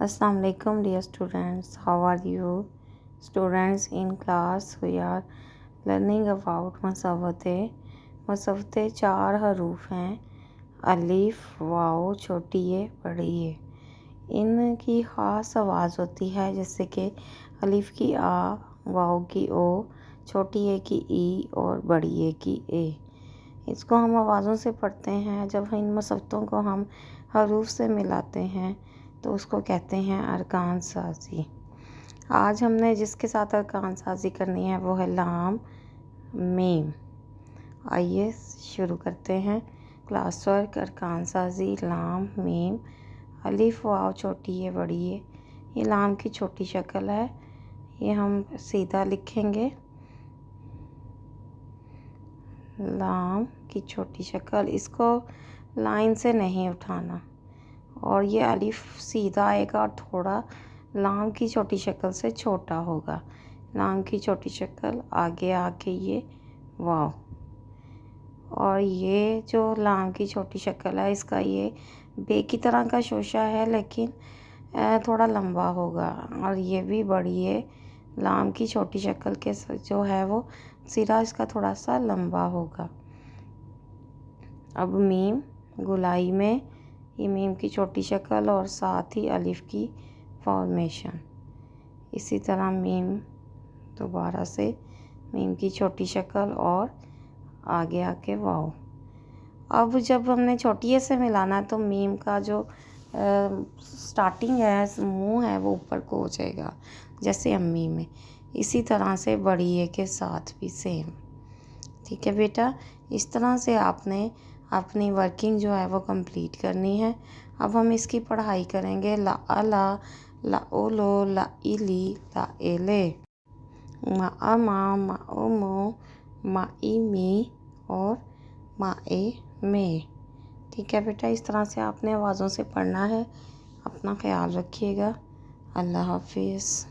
Assalamu alaikum dear students, how are you? Students in class we are learning about मसवते। मसवते 4 हरूफ हैं, अलिफ, वाव, छोटी ए, बड़ी ए। इनकी ख़ास आवाज़ होती है, जैसे कि अलिफ की आ, वाव की ओ, छोटी ए की ई और बड़ी ए की ए। इसको हम आवाज़ों से पढ़ते हैं। जब इन मसवतों को हम हरूफ से मिलाते हैं तो उसको कहते हैं अरकान साजी। आज हमने जिसके साथ अरकान साजी करनी है वो है लाम मीम। आइए शुरू करते हैं क्लास वर्क। अरकान साजी लाम मीम अलिफ वाव छोटी है बड़ी है। ये लाम की छोटी शक्ल है, ये हम सीधा लिखेंगे। लाम की छोटी शक्ल, इसको लाइन से नहीं उठाना। और ये अलिफ सीधा आएगा और थोड़ा लाम की छोटी शक्ल से छोटा होगा। लाम की छोटी शक्ल आगे आके ये वाव। और ये जो लाम की छोटी शक्ल है, इसका ये बे की तरह का शोशा है, लेकिन थोड़ा लंबा होगा। और ये भी बड़ी है। लाम की छोटी शक्ल के जो है वो सिरा इसका थोड़ा सा लंबा होगा। अब मीम गुलाई में, ये मीम की छोटी शक्ल और साथ ही अलिफ की फॉर्मेशन। इसी तरह मीम दोबारा से मीम की छोटी शक्ल और आगे आके वाव। अब जब हमने छोटी ए से मिलाना है तो मीम का जो स्टार्टिंग है, मुंह है, वो ऊपर को हो जाएगा जैसे अम्मी में। इसी तरह से बड़ी ए के साथ भी सेम। ठीक है बेटा, इस तरह से आपने अपनी वर्किंग जो है वो कंप्लीट करनी है। अब हम इसकी पढ़ाई करेंगे। ला अला, ला ओ लो, ला इली, ला एले, मा आ मा ओ मो, मा ई मी और मा ए में। ठीक है बेटा, इस तरह से आपने आवाज़ों से पढ़ना है। अपना ख्याल रखिएगा। अल्लाह हाफिज़।